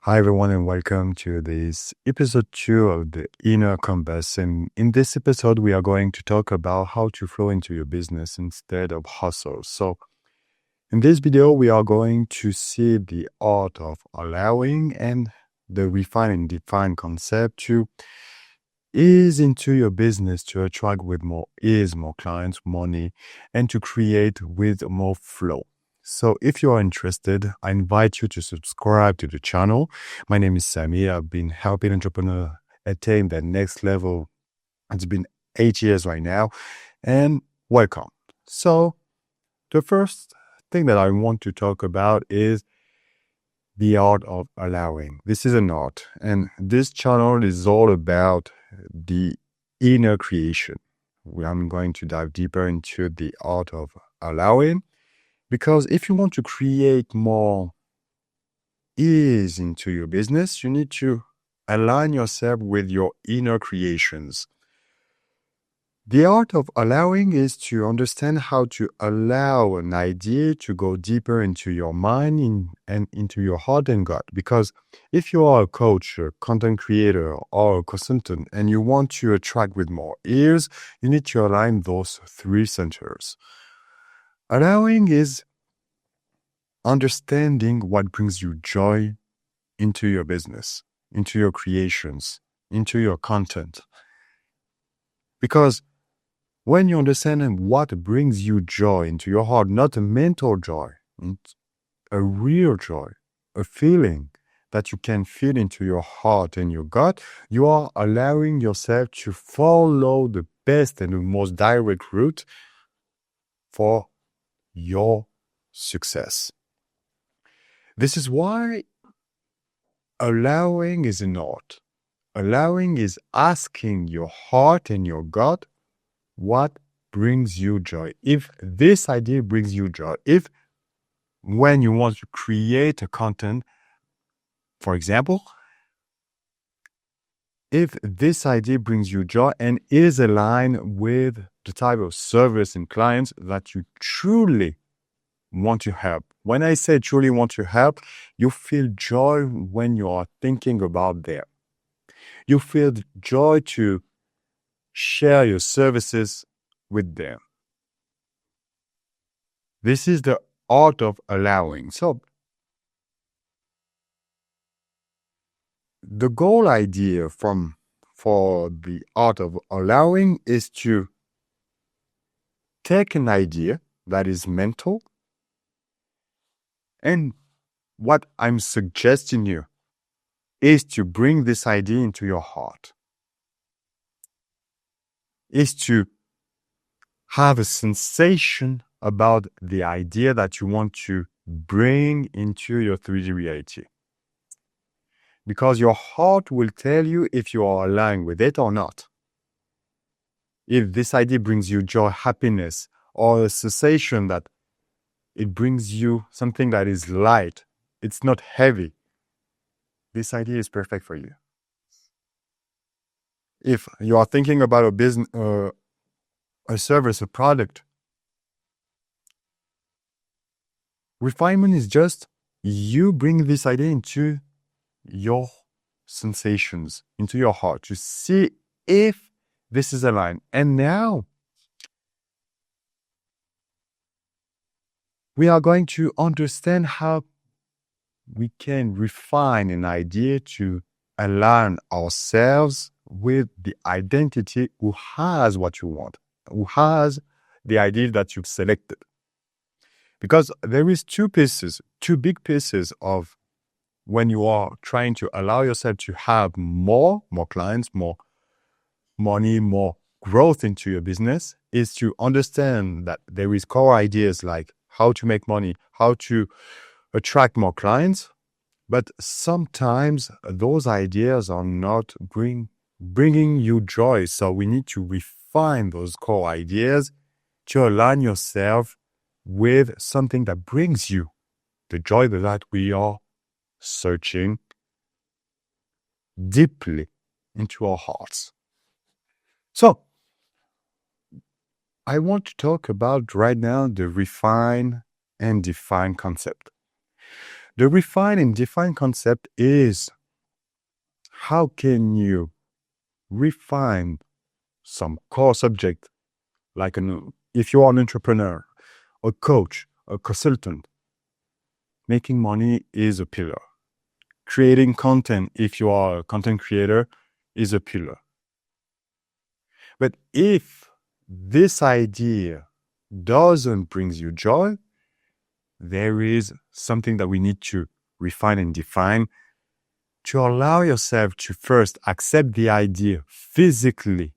Hi, everyone, and welcome to this episode 2 of the Inner Compass. And in this episode, we are going to talk about how to flow into your business instead of hustle. So, in this video, we are going to see the art of allowing and the refine and define concept to ease into your business to attract with more ease, more clients, money, and to create with more flow. So if you are interested, I invite you to subscribe to the channel. My name is Sammy. I've been helping entrepreneurs attain their next level. It's been 8 years right now, and welcome. So the first thing that I want to talk about is the art of allowing. This is an art, and this channel is all about the inner creation. I'm going to dive deeper into the art of allowing, because if you want to create more ease into your business, you need to align yourself with your inner creations. The art of allowing is to understand how to allow an idea to go deeper into your mind and into your heart and gut. Because if you are a coach, a content creator, or a consultant, and you want to attract with more ears, you need to align those three centers. Allowing is understanding what brings you joy into your business, into your creations, into your content. Because when you understand what brings you joy into your heart, not a mental joy, a real joy, a feeling that you can feel into your heart and your gut, you are allowing yourself to follow the best and the most direct route for your success. This is why allowing is an art. Allowing is asking your heart and your gut what brings you joy. If this idea brings you joy, if when you want to create a content, for example, if this idea brings you joy and is aligned with the type of service and clients that you truly want to help. When I say truly want to help, you feel joy when you are thinking about them. You feel joy to share your services with them. This is the art of allowing. So, the goal idea for the art of allowing is to take an idea that is mental, and what I'm suggesting you is to bring this idea into your heart, is to have a sensation about the idea that you want to bring into your 3D reality. Because your heart will tell you if you are aligned with it or not. If this idea brings you joy, happiness, or a sensation that it brings you something that is light, it's not heavy, this idea is perfect for you. If you are thinking about a business, a service, a product, refinement is just you bring this idea into your sensations, into your heart, to see if this is aligned. And now we are going to understand how we can refine an idea to align ourselves with the identity who has what you want, who has the idea that you've selected. Because there is two big pieces of when you are trying to allow yourself to have more clients, more money, more growth into your business, is to understand that there is core ideas like how to make money, how to attract more clients. But sometimes those ideas are not bringing you joy. So we need to refine those core ideas to align yourself with something that brings you the joy that we are searching deeply into our hearts. So I want to talk about right now the refine and define concept. The refine and define concept is how can you refine some core subject, like if you are an entrepreneur, a coach, a consultant. Making money is a pillar. Creating content, if you are a content creator, is a pillar. But if this idea doesn't bring you joy, there is something that we need to refine and define to allow yourself to first accept the idea physically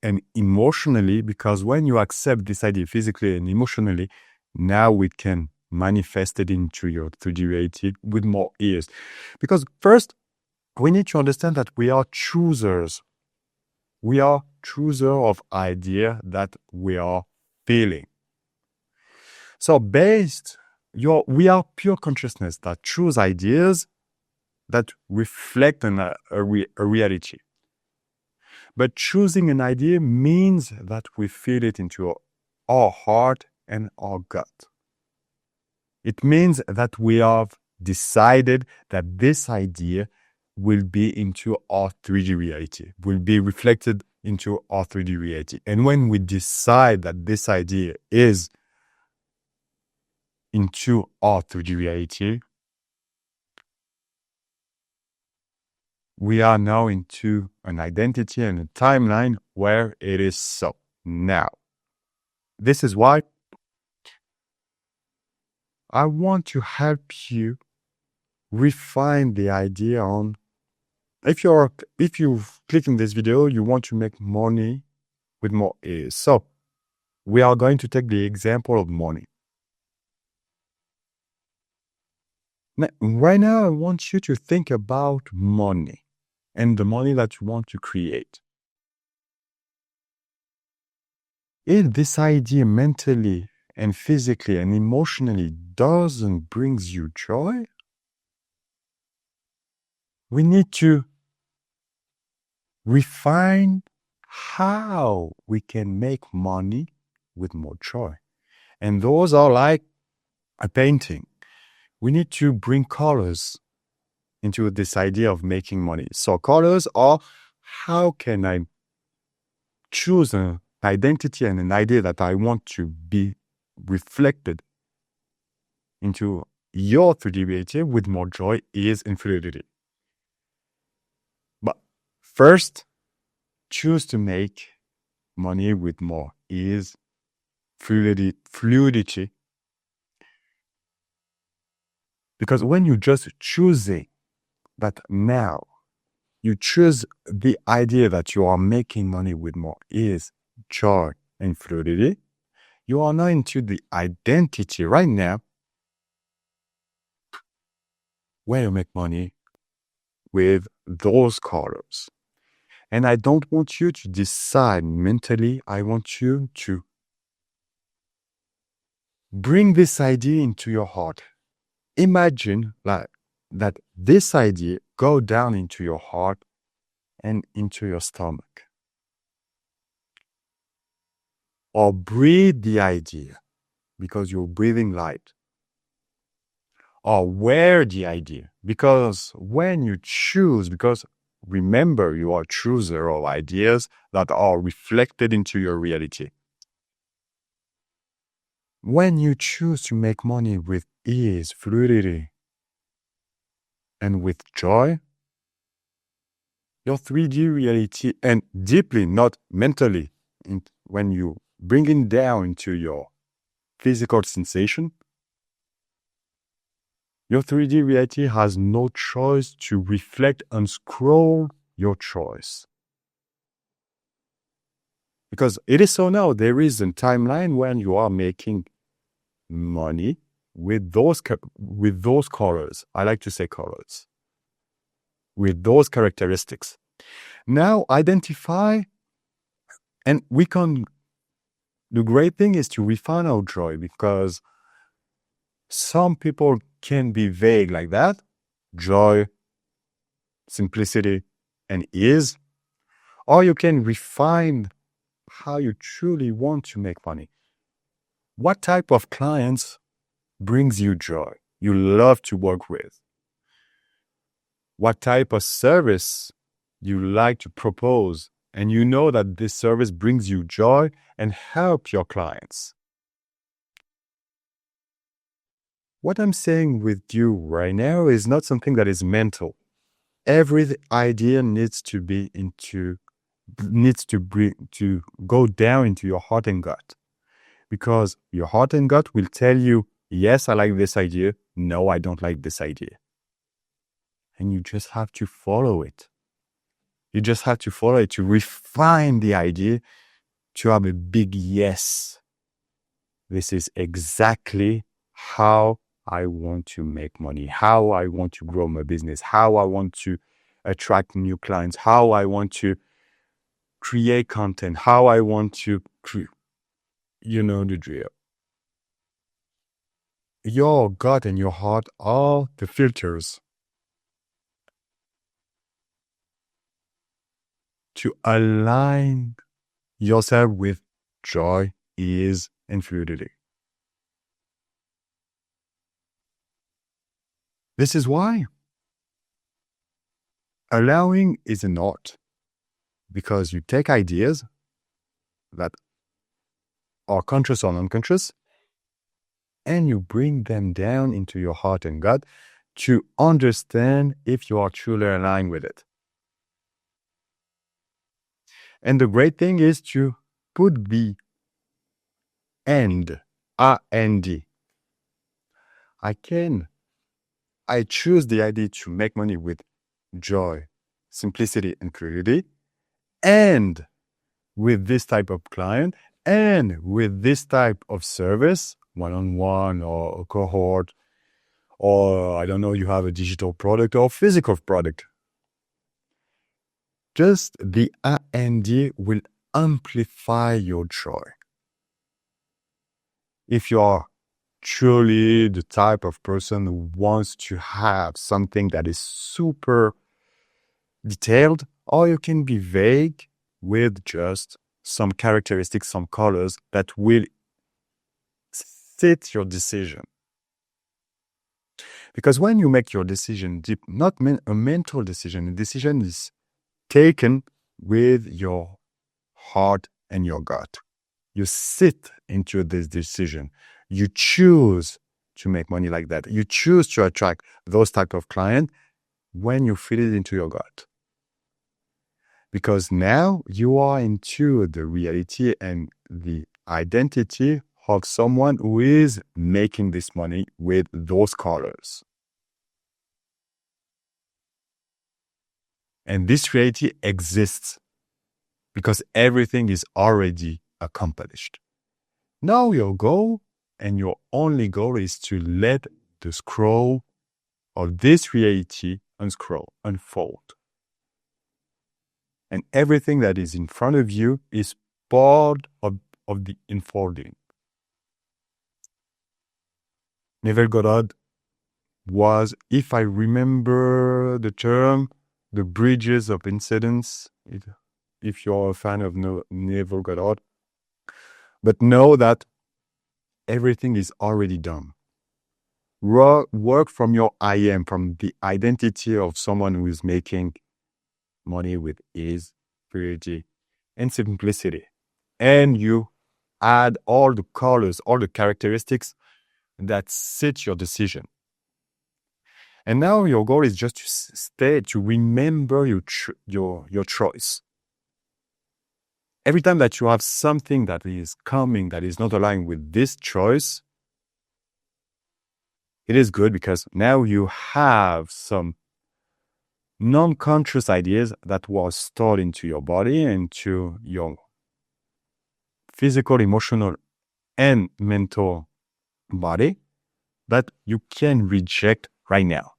and emotionally, because when you accept this idea physically and emotionally, now we can manifest it into your 3D reality with more ease. Because first, we need to understand that we are choosers. We are choosers of idea that we are feeling. So we are pure consciousness that choose ideas that reflect a reality. But choosing an idea means that we feel it into our heart and our gut. It means that we have decided that this idea will be into our 3D reality, will be reflected into our 3D reality. And when we decide that this idea is into our 3D reality, we are now into an identity and a timeline where it is so. Now, this is why I want to help you refine the idea on if you're clicking this video, you want to make money with more ease. So we are going to take the example of money. Now, right now, I want you to think about money and the money that you want to create. If this idea mentally and physically and emotionally doesn't bring you joy, we need to refine how we can make money with more joy. And those are like a painting. We need to bring colors into this idea of making money. So colors are how can I choose an identity and an idea that I want to be reflected into your 3D reality with more joy, ease, and fluidity. But first, choose to make money with more ease, fluidity. Because when you just choosing that now, you choose the idea that you are making money with more ease, joy, and fluidity, you are now into the identity right now where you make money with those colors. And I don't want you to decide mentally. I want you to bring this idea into your heart. Imagine that this idea go down into your heart and into your stomach. Or breathe the idea because you're breathing light. Or wear the idea because when you choose, because remember, you are a chooser of ideas that are reflected into your reality. When you choose to make money with ease, fluidity, and with joy, your 3D reality, and deeply, not mentally, when you bring it down into your physical sensation, your 3D reality has no choice to reflect and scroll your choice. Because it is so now, there is a timeline when you are making money with those colors. I like to say colors. With those characteristics. Now identify, and the great thing is to refine our joy, because some people can be vague like that. Joy, simplicity, and ease. Or you can refine how you truly want to make money. What type of clients brings you joy? you love to work with, what type of service you like to propose, and you know that this service brings you joy and help your clients. What I'm saying with you right now is not something that is mental. Every idea needs to go down into your heart and gut, because your heart and gut will tell you, yes, I like this idea. No, I don't like this idea. And you just have to follow it. You just have to follow it to refine the idea, to have a big yes. This is exactly how I want to make money, how I want to grow my business, how I want to attract new clients, how I want to create content, how I want to you know the drill. Your gut and your heart are the filters to align yourself with joy, ease, and fluidity. This is why allowing is an art, because you take ideas that are conscious or unconscious, and you bring them down into your heart and gut to understand if you are truly aligned with it. And the great thing is to put the end, A-N-D. I choose the idea to make money with joy, simplicity, and clarity, and with this type of client, and with this type of service, one-on-one or a cohort, or I don't know, you have a digital product or physical product. Just the A&D will amplify your joy. If you are truly the type of person who wants to have something that is super detailed, or you can be vague with just some characteristics, some colors that will fit your decision. Because when you make your decision, not a mental decision, a decision is taken with your heart and your gut. You sit into this decision. You choose to make money like that. You choose to attract those type of clients when you fit it into your gut. Because now you are into the reality and the identity of someone who is making this money with those colors. And this reality exists because everything is already accomplished. Now your goal and your only goal is to let the scroll of this reality unfold. And everything that is in front of you is part of the unfolding. Neville Goddard was, if I remember the term, the bridges of incidents, if you're a fan of Neville Goddard. But know that everything is already done. Work from your I am, from the identity of someone who is making money with ease, purity, and simplicity. And you add all the colors, all the characteristics that sit your decision. And now your goal is just to remember your choice. Every time that you have something that is coming that is not aligned with this choice, it is good because now you have some non-conscious ideas that were stored into your body, into your physical, emotional, and mental body that you can reject right now.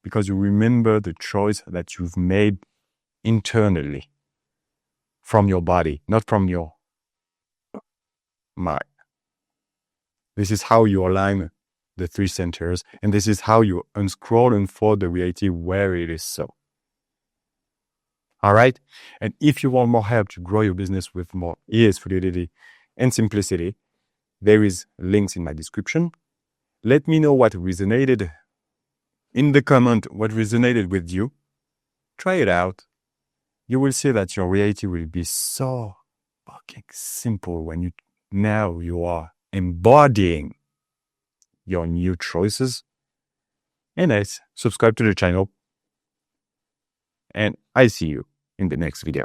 Because you remember the choice that you've made internally from your body, not from your mind. This is how you align the three centers, and this is how you unscroll and unfold the reality where it is so. All right? And if you want more help to grow your business with more ease, fluidity, and simplicity, there is links in my description. Let me know what resonated in the comment, what resonated with you. Try it out. You will see that your reality will be so fucking simple when you are embodying your new choices. And nice, subscribe to the channel. And I see you in the next video.